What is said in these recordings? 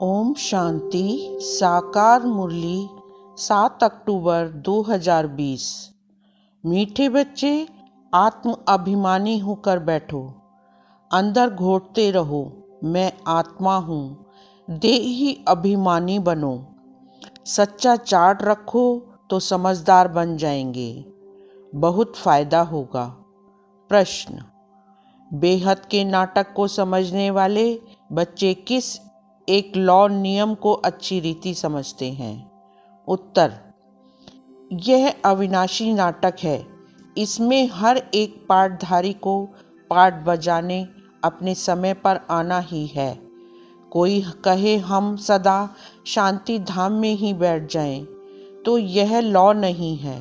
ओम शांति। साकार मुरली 7 अक्टूबर 2020। मीठे बच्चे, आत्म अभिमानी होकर बैठो। अंदर घोटते रहो, मैं आत्मा हूँ। देही अभिमानी बनो। सच्चा चार्ट रखो तो समझदार बन जाएंगे। बहुत फायदा होगा। प्रश्न: बेहद के नाटक को समझने वाले बच्चे किस एक लॉ नियम को अच्छी रीति समझते हैं? उत्तर: यह अविनाशी नाटक है। इसमें हर एक पाठधारी को पाठ बजाने अपने समय पर आना ही है। कोई कहे हम सदा शांति धाम में ही बैठ जाएं, तो यह लॉ नहीं है।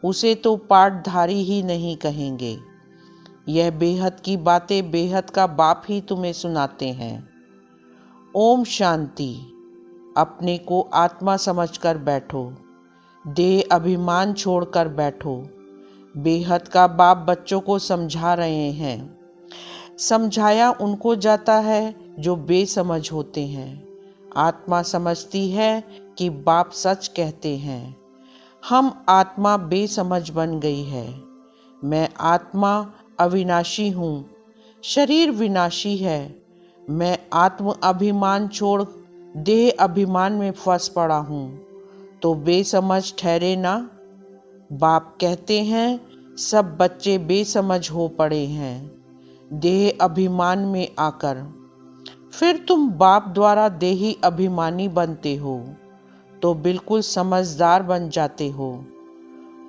उसे तो पाठधारी ही नहीं कहेंगे। यह बेहद की बातें बेहद का बाप ही तुम्हें सुनाते हैं। ओम शांति। अपने को आत्मा समझकर बैठो। देह अभिमान छोड़कर बैठो। बेहद का बाप बच्चों को समझा रहे हैं। समझाया उनको जाता है जो बेसमझ होते हैं। आत्मा समझती है कि बाप सच कहते हैं। हम आत्मा बेसमझ बन गई है। मैं आत्मा अविनाशी हूँ। शरीर विनाशी है। मैं आत्म अभिमान छोड़ देह अभिमान में फंस पड़ा हूँ, तो बेसमझ ठहरे ना। बाप कहते हैं सब बच्चे बेसमझ हो पड़े हैं देह अभिमान में आकर। फिर तुम बाप द्वारा देही अभिमानी बनते हो तो बिल्कुल समझदार बन जाते हो।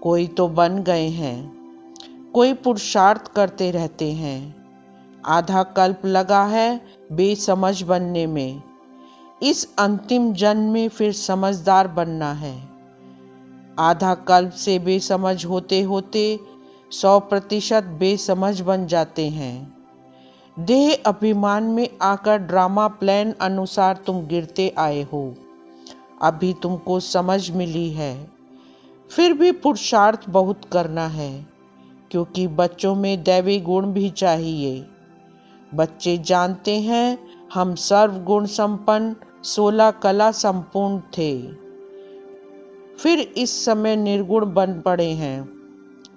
कोई तो बन गए हैं, कोई पुरुषार्थ करते रहते हैं। आधा कल्प लगा है बेसमझ बनने में। इस अंतिम जन्म में फिर समझदार बनना है। आधा कल्प से बेसमझ होते होते 100% बेसमझ बन जाते हैं। देह अभिमान में आकर ड्रामा प्लान अनुसार तुम गिरते आए हो। अभी तुमको समझ मिली है। फिर भी पुरुषार्थ बहुत करना है, क्योंकि बच्चों में दैवी गुण भी चाहिए। बच्चे जानते हैं हम सर्वगुण संपन्न 16 कला संपूर्ण थे, फिर इस समय निर्गुण बन पड़े हैं।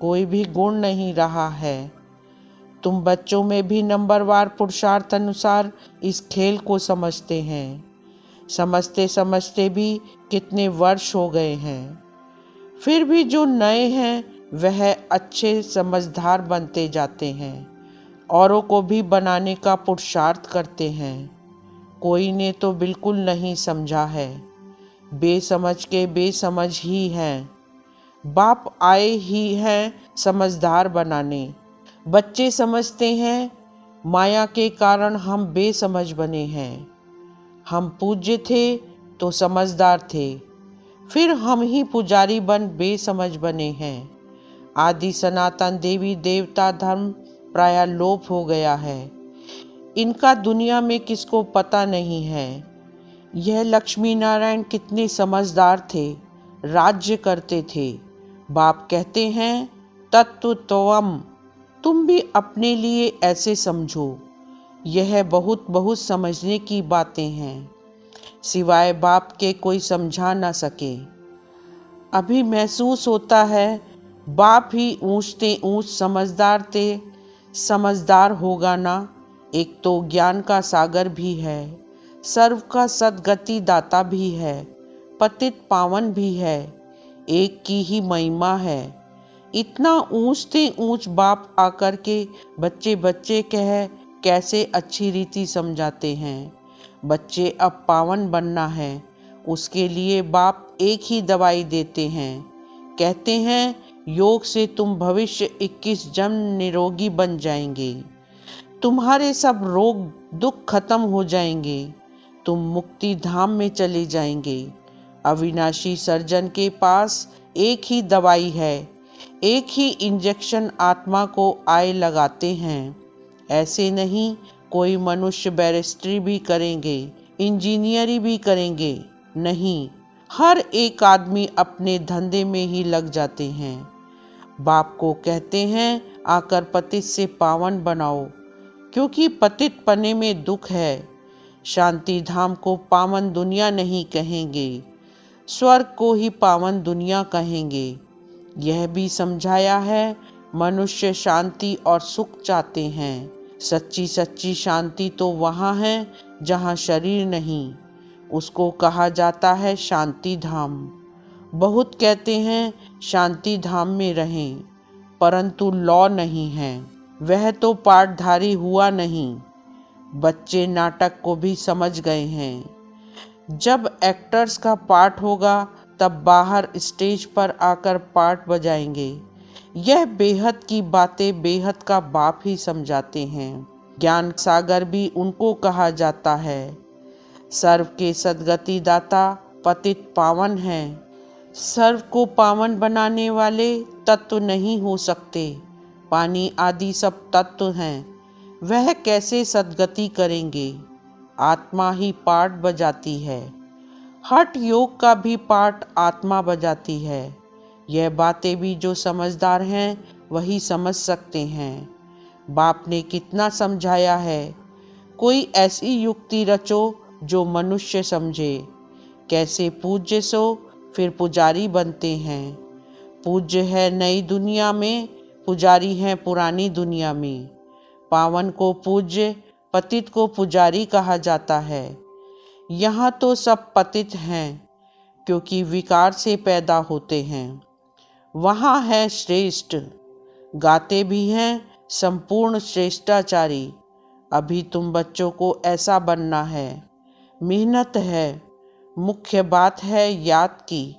कोई भी गुण नहीं रहा है। तुम बच्चों में भी नंबरवार पुरुषार्थ अनुसार इस खेल को समझते हैं। समझते समझते भी कितने वर्ष हो गए हैं। फिर भी जो नए हैं वह अच्छे समझदार बनते जाते हैं। औरों को भी बनाने का पुरुषार्थ करते हैं। कोई ने तो बिल्कुल नहीं समझा है। बेसमझ के बेसमझ ही हैं। बाप आए ही हैं समझदार बनाने। बच्चे समझते हैं माया के कारण हम बेसमझ बने हैं। हम पूज्य थे तो समझदार थे, फिर हम ही पुजारी बन बेसमझ बने हैं। आदि सनातन देवी देवता धर्म प्राय लोप हो गया है। इनका दुनिया में किसको पता नहीं है। यह लक्ष्मी नारायण कितने समझदार थे, राज्य करते थे। बाप कहते हैं तत्वत्वम। तुम भी अपने लिए ऐसे समझो। यह बहुत बहुत समझने की बातें हैं। सिवाय बाप के कोई समझा ना सके। अभी महसूस होता है बाप ही ऊंचते ऊंच समझदार थे। समझदार होगा ना। एक तो ज्ञान का सागर भी है, सर्व का सद्गति दाता भी है, पतित पावन भी है। एक की ही महिमा है। इतना ऊंचते ऊंच बाप आकर के बच्चे बच्चे कह कैसे अच्छी रीति समझाते हैं। बच्चे अब पावन बनना है, उसके लिए बाप एक ही दवाई देते हैं। कहते हैं योग से तुम भविष्य 21 जन्म निरोगी बन जाएंगे। तुम्हारे सब रोग दुख खत्म हो जाएंगे। तुम मुक्ति धाम में चले जाएंगे। अविनाशी सर्जन के पास एक ही दवाई है, एक ही इंजेक्शन आत्मा को आए लगाते हैं। ऐसे नहीं कोई मनुष्य बैरिस्ट्री भी करेंगे, इंजीनियरी भी करेंगे, नहीं। हर एक आदमी अपने धंधे में ही लग जाते हैं। बाप को कहते हैं आकर पतित से पावन बनाओ, क्योंकि पतित पने में दुख है। शांति धाम को पावन दुनिया नहीं कहेंगे, स्वर्ग को ही पावन दुनिया कहेंगे। यह भी समझाया है, मनुष्य शांति और सुख चाहते हैं। सच्ची सच्ची शांति तो वहाँ है जहाँ शरीर नहीं, उसको कहा जाता है शांति धाम। बहुत कहते हैं शांति धाम में रहें, परंतु लौ नहीं है, वह तो पाठधारी हुआ नहीं। बच्चे नाटक को भी समझ गए हैं। जब एक्टर्स का पाठ होगा तब बाहर स्टेज पर आकर पाठ बजाएंगे। यह बेहद की बातें बेहद का बाप ही समझाते हैं। ज्ञान सागर भी उनको कहा जाता है। सर्व के सद्गति दाता पतित पावन है। सर्व को पावन बनाने वाले तत्व नहीं हो सकते। पानी आदि सब तत्व हैं, वह कैसे सद्गति करेंगे? आत्मा ही पाठ बजाती है। हठ योग का भी पाठ आत्मा बजाती है। यह बातें भी जो समझदार हैं वही समझ सकते हैं। बाप ने कितना समझाया है। कोई ऐसी युक्ति रचो जो मनुष्य समझे। कैसे पूज्य सो फिर पुजारी बनते हैं। पूज्य है नई दुनिया में, पुजारी है पुरानी दुनिया में। पावन को पूज्य, पतित को पुजारी कहा जाता है। यहाँ तो सब पतित हैं, क्योंकि विकार से पैदा होते हैं। वहाँ है श्रेष्ठ, गाते भी हैं संपूर्ण श्रेष्ठाचारी। अभी तुम बच्चों को ऐसा बनना है। मेहनत है, मुख्य बात है याद की।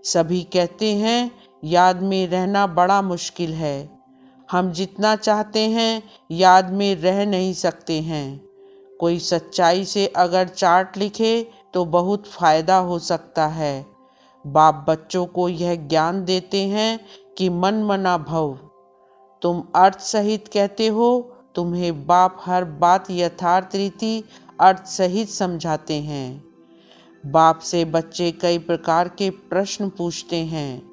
सभी कहते हैं याद में रहना बड़ा मुश्किल है। हम जितना चाहते हैं याद में रह नहीं सकते हैं। कोई सच्चाई से अगर चार्ट लिखे तो बहुत फायदा हो सकता है। बाप बच्चों को यह ज्ञान देते हैं कि मन मना भव। तुम अर्थ सहित कहते हो, तुम्हें बाप हर बात यथार्थ रीति अर्थ सहित समझाते हैं। बाप से बच्चे कई प्रकार के प्रश्न पूछते हैं।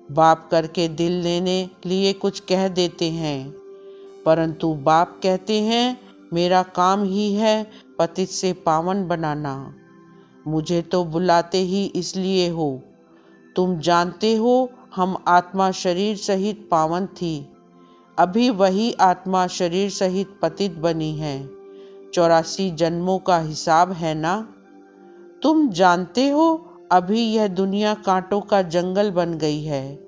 बाप करके दिल लेने लिए कुछ कह देते हैं, परंतु बाप कहते हैं मेरा काम ही है पतित से पावन बनाना। मुझे तो बुलाते ही इसलिए हो। तुम जानते हो हम आत्मा शरीर सहित पावन थी, अभी वही आत्मा शरीर सहित पतित बनी है। 84 जन्मों का हिसाब है ना। तुम जानते हो अभी यह दुनिया कांटों का जंगल बन गई है।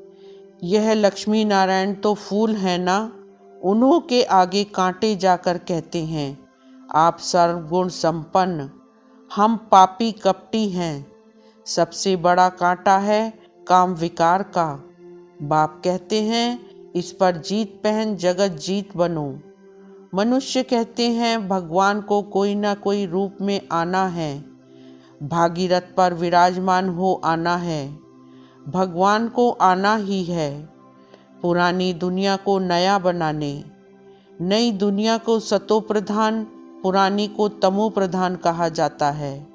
यह लक्ष्मी नारायण तो फूल है ना, उन्हों के आगे कांटे जाकर कहते हैं आप सर्वगुण संपन्न, हम पापी कपटी हैं। सबसे बड़ा कांटा है काम विकार का। बाप कहते हैं इस पर जीत पहन जगत जीत बनो। मनुष्य कहते हैं भगवान को कोई ना कोई रूप में आना है, भागीरथ पर विराजमान हो आना है। भगवान को आना ही है, पुरानी दुनिया को नया बनाने। नई दुनिया को सतो प्रधान, पुरानी को तमो प्रधान कहा जाता है।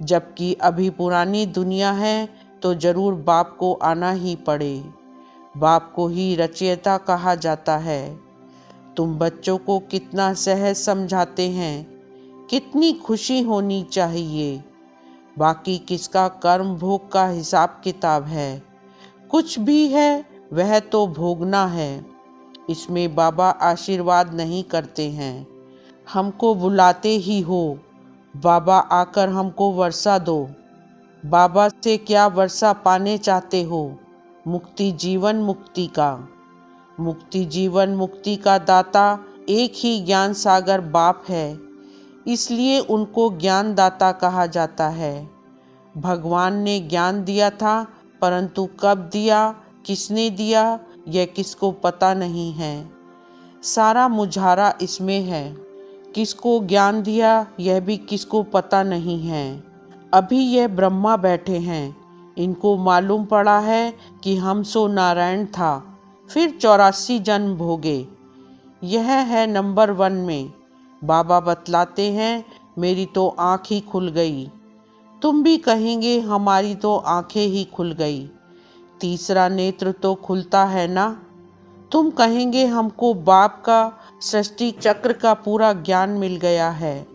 जबकि अभी पुरानी दुनिया है तो जरूर बाप को आना ही पड़े। बाप को ही रचयिता कहा जाता है। तुम बच्चों को कितना सहज समझाते हैं, कितनी खुशी होनी चाहिए। बाकी किसका कर्म भोग का हिसाब किताब है। कुछ भी है वह तो भोगना है। इसमें बाबा आशीर्वाद नहीं करते हैं। हमको बुलाते ही हो, बाबा आकर हमको वर्षा दो। बाबा से क्या वर्षा पाने चाहते हो? मुक्ति जीवन मुक्ति का। मुक्ति जीवन मुक्ति का दाता एक ही ज्ञान सागर बाप है, इसलिए उनको ज्ञान दाता कहा जाता है। भगवान ने ज्ञान दिया था, परंतु कब दिया, किसने दिया, यह किसको पता नहीं है। सारा मुझारा इसमें है। किसको ज्ञान दिया यह भी किसको पता नहीं है। अभी यह ब्रह्मा बैठे हैं, इनको मालूम पड़ा है कि हम सो नारायण था, फिर 84 जन्म भोगे। यह है नंबर 1 में। बाबा बतलाते हैं मेरी तो आँख ही खुल गई। तुम भी कहेंगे हमारी तो आँखें ही खुल गई। तीसरा नेत्र तो खुलता है ना। तुम कहेंगे हमको बाप का सृष्टि चक्र का पूरा ज्ञान मिल गया है।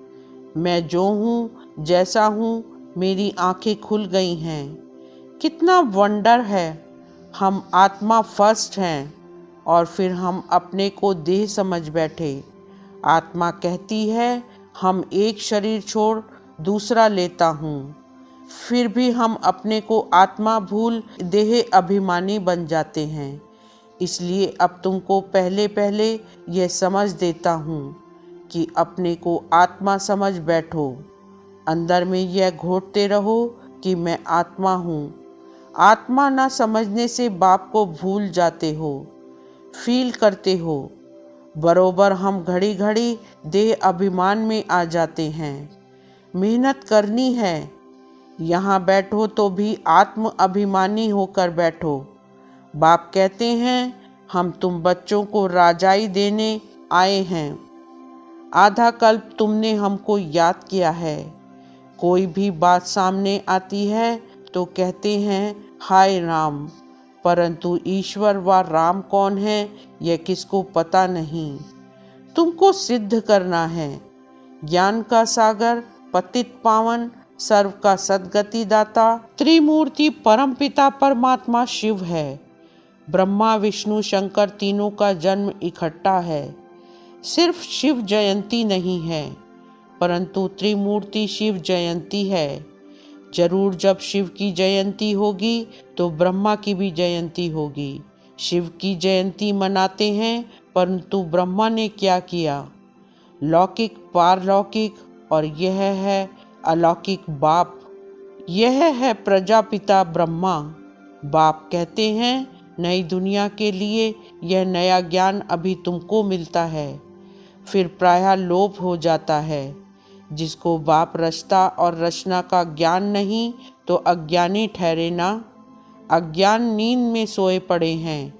मैं जो हूँ जैसा हूँ, मेरी आंखें खुल गई हैं। कितना वंडर है। हम आत्मा फर्स्ट हैं और फिर हम अपने को देह समझ बैठे। आत्मा कहती है हम एक शरीर छोड़ दूसरा लेता हूँ, फिर भी हम अपने को आत्मा भूल देह अभिमानी बन जाते हैं। इसलिए अब तुमको पहले पहले यह समझ देता हूँ कि अपने को आत्मा समझ बैठो। अंदर में यह घोटते रहो कि मैं आत्मा हूँ। आत्मा ना समझने से बाप को भूल जाते हो, फील करते हो। बरोबर हम घड़ी घड़ी देह अभिमान में आ जाते हैं। मेहनत करनी है। यहाँ बैठो तो भी आत्म अभिमानी होकर बैठो। बाप कहते हैं हम तुम बच्चों को राजाई देने आए हैं। आधा कल्प तुमने हमको याद किया है। कोई भी बात सामने आती है तो कहते हैं हाय राम, परंतु ईश्वर व राम कौन है यह किसको पता नहीं। तुमको सिद्ध करना है। ज्ञान का सागर, पतित पावन, सर्व का सद्गति दाता, त्रिमूर्ति परमपिता परमात्मा शिव है। ब्रह्मा विष्णु शंकर तीनों का जन्म इकट्ठा है। सिर्फ शिव जयंती नहीं है, परंतु त्रिमूर्ति शिव जयंती है। जरूर जब शिव की जयंती होगी तो ब्रह्मा की भी जयंती होगी। शिव की जयंती मनाते हैं, परंतु ब्रह्मा ने क्या किया? लौकिक पारलौकिक, और यह है अलौकिक बाप। यह है प्रजापिता ब्रह्मा। बाप कहते हैं नई दुनिया के लिए यह नया ज्ञान अभी तुमको मिलता है। फिर प्रायः लोप हो जाता है। जिसको बाप रचता और रचना का ज्ञान नहीं तो अज्ञानी ठहरे ना। अज्ञान नींद में सोए पड़े हैं।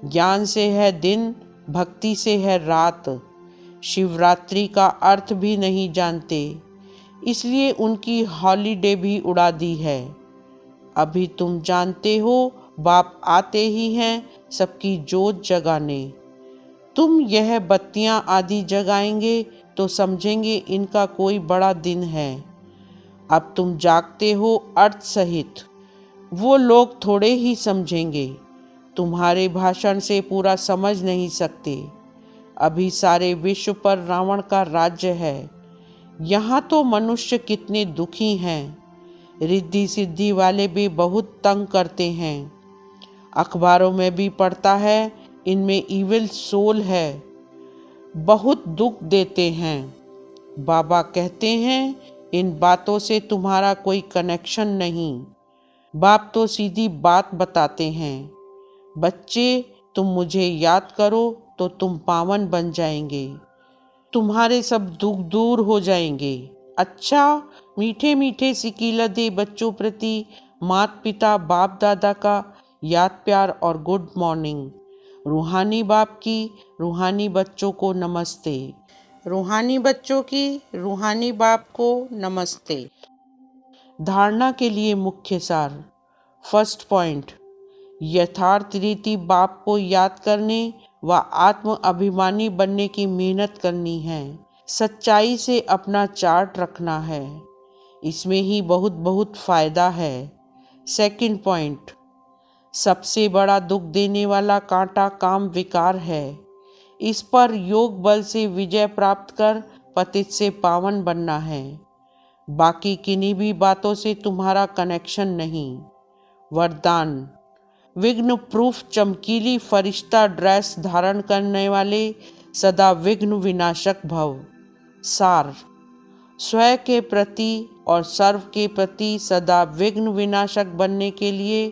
ज्ञान से है दिन, भक्ति से है रात। शिवरात्रि का अर्थ भी नहीं जानते, इसलिए उनकी हॉलीडे भी उड़ा दी है। अभी तुम जानते हो बाप आते ही हैं सबकी जोत जगाने। तुम यह बत्तियां आदि जगाएंगे तो समझेंगे इनका कोई बड़ा दिन है। अब तुम जागते हो अर्थ सहित। वो लोग थोड़े ही समझेंगे, तुम्हारे भाषण से पूरा समझ नहीं सकते। अभी सारे विश्व पर रावण का राज्य है। यहाँ तो मनुष्य कितने दुखी हैं। रिद्धि सिद्धि वाले भी बहुत तंग करते हैं। अखबारों में भी पढ़ता है इनमें इविल सोल है, बहुत दुख देते हैं। बाबा कहते हैं इन बातों से तुम्हारा कोई कनेक्शन नहीं। बाप तो सीधी बात बताते हैं, बच्चे तुम मुझे याद करो तो तुम पावन बन जाएंगे, तुम्हारे सब दुख दूर हो जाएंगे। अच्छा, मीठे मीठे सिकीलदे बच्चों प्रति माता पिता बाप दादा का याद प्यार और गुड मॉर्निंग। रूहानी बाप की रूहानी बच्चों को नमस्ते। रूहानी बच्चों की रूहानी बाप को नमस्ते। धारणा के लिए मुख्य सार। फर्स्ट पॉइंट, यथार्थ रीति बाप को याद करने व आत्म अभिमानी बनने की मेहनत करनी है। सच्चाई से अपना चार्ट रखना है, इसमें ही बहुत बहुत फायदा है। सेकंड पॉइंट, सबसे बड़ा दुख देने वाला कांटा काम विकार है। इस पर योग बल से विजय प्राप्त कर पतित से पावन बनना है। बाकी किन्हीं भी बातों से तुम्हारा कनेक्शन नहीं। वरदान, विघ्न प्रूफ चमकीली फरिश्ता ड्रेस धारण करने वाले सदा विघ्न विनाशक भव। सार, स्वयं के प्रति और सर्व के प्रति सदा विघ्न विनाशक बनने के लिए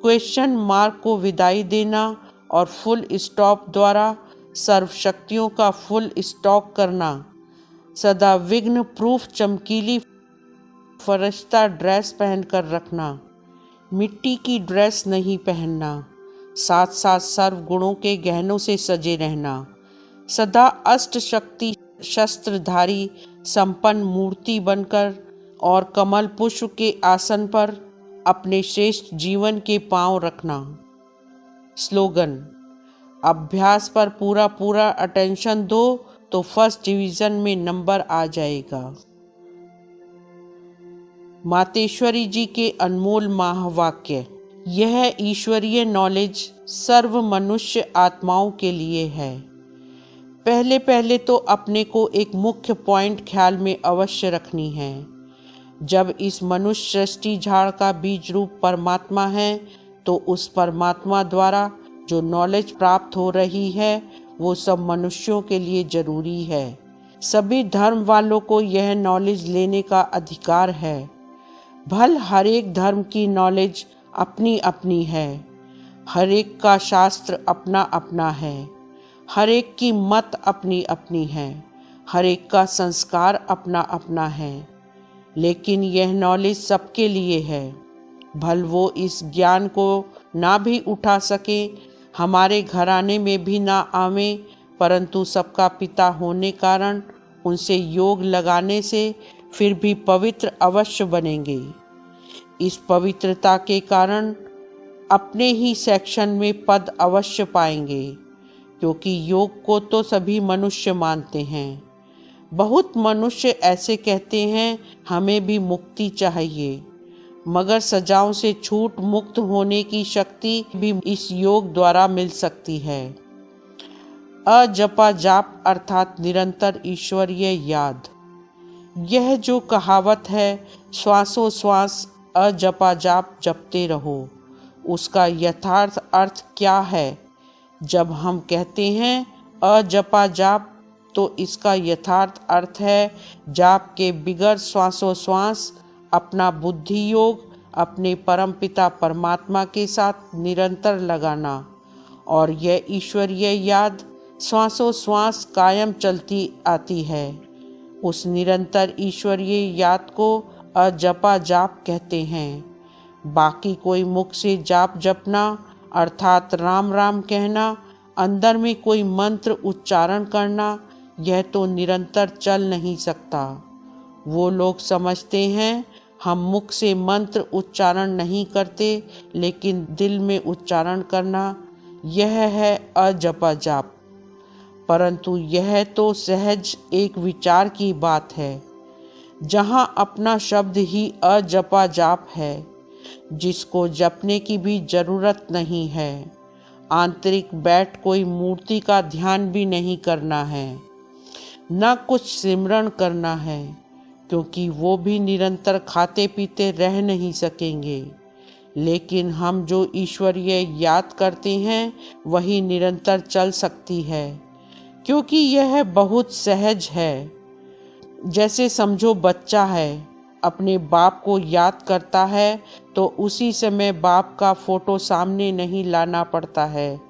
क्वेश्चन मार्क को विदाई देना और फुल स्टॉप द्वारा सर्व शक्तियों का फुल स्टॉक करना। सदा विघ्न प्रूफ चमकीली फरिश्ता ड्रेस पहनकर रखना, मिट्टी की ड्रेस नहीं पहनना। साथ साथ सर्व गुणों के गहनों से सजे रहना। सदा अष्ट शक्ति शस्त्रधारी संपन्न मूर्ति बनकर और कमल पुष्प के आसन पर अपने श्रेष्ठ जीवन के पांव रखना। स्लोगन, अभ्यास पर पूरा पूरा अटेंशन दो तो फर्स्ट डिवीज़न में नंबर आ जाएगा। मातेश्वरी जी के अनमोल महावाक्य। यह ईश्वरीय नॉलेज सर्व मनुष्य आत्माओं के लिए है। पहले पहले तो अपने को एक मुख्य पॉइंट ख्याल में अवश्य रखनी है। जब इस मनुष्य सृष्टि झाड़ का बीज रूप परमात्मा है, तो उस परमात्मा द्वारा जो नॉलेज प्राप्त हो रही है वो सब मनुष्यों के लिए जरूरी है। सभी धर्म वालों को यह नॉलेज लेने का अधिकार है। भल हर एक धर्म की नॉलेज अपनी अपनी है, हर एक का शास्त्र अपना अपना है, हर एक की मत अपनी अपनी है, हर एक का संस्कार अपना अपना है, लेकिन यह नॉलेज सबके लिए है। भल वो इस ज्ञान को ना भी उठा सके, हमारे घराने में भी ना आवे, परंतु सबका पिता होने कारण उनसे योग लगाने से फिर भी पवित्र अवश्य बनेंगे। इस पवित्रता के कारण अपने ही सेक्शन में पद अवश्य पाएंगे, क्योंकि योग को तो सभी मनुष्य मानते हैं। बहुत मनुष्य ऐसे कहते हैं हमें भी मुक्ति चाहिए, मगर सजाओं से छूट मुक्त होने की शक्ति भी इस योग द्वारा मिल सकती है। अजपा जाप अर्थात निरंतर ईश्वरीय याद। यह जो कहावत है श्वासों श्वास अजपा जाप जपते रहो, उसका यथार्थ अर्थ क्या है? जब हम कहते हैं अजपा जाप, तो इसका यथार्थ अर्थ है जाप के बिगड़ श्वासोश्वास अपना बुद्धि योग अपने परमपिता परमात्मा के साथ निरंतर लगाना, और यह ईश्वरीय याद श्वासोश्वास कायम चलती आती है। उस निरंतर ईश्वरीय याद को अजपा जाप कहते हैं। बाकी कोई मुख से जाप जपना अर्थात राम राम कहना, अंदर में कोई मंत्र उच्चारण करना, यह तो निरंतर चल नहीं सकता। वो लोग समझते हैं हम मुख से मंत्र उच्चारण नहीं करते, लेकिन दिल में उच्चारण करना, यह है अजपा जाप। परंतु यह तो सहज एक विचार की बात है। जहाँ अपना शब्द ही अजपा जाप है, जिसको जपने की भी जरूरत नहीं है। आंतरिक बैठ कोई मूर्ति का ध्यान भी नहीं करना है, न कुछ सिमरन करना है, क्योंकि वो भी निरंतर खाते पीते रह नहीं सकेंगे। लेकिन हम जो ईश्वरीय याद करते हैं वही निरंतर चल सकती है, क्योंकि यह बहुत सहज है। जैसे समझो बच्चा है, अपने बाप को याद करता है तो उसी समय बाप का फोटो सामने नहीं लाना पड़ता है,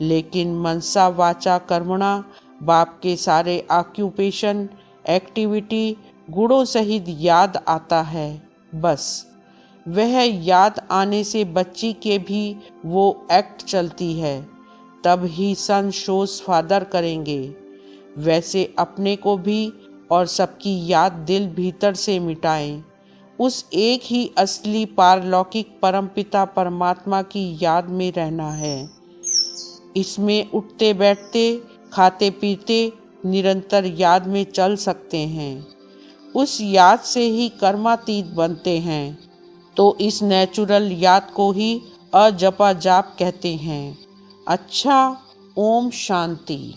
लेकिन मनसा वाचा कर्मणा बाप के सारे ऑक्यूपेशन एक्टिविटी गुणों सहित याद आता है। बस वह याद आने से बच्ची के भी वो एक्ट चलती है, तब ही सन शोज फादर करेंगे। वैसे अपने को भी और सबकी याद दिल भीतर से मिटाएं। उस एक ही असली पारलौकिक परमपिता परमात्मा की याद में रहना है। इसमें उठते बैठते खाते पीते निरंतर याद में चल सकते हैं। उस याद से ही कर्मातीत बनते हैं। तो इस नेचुरल याद को ही अजपा जाप कहते हैं। अच्छा, ओम शांति।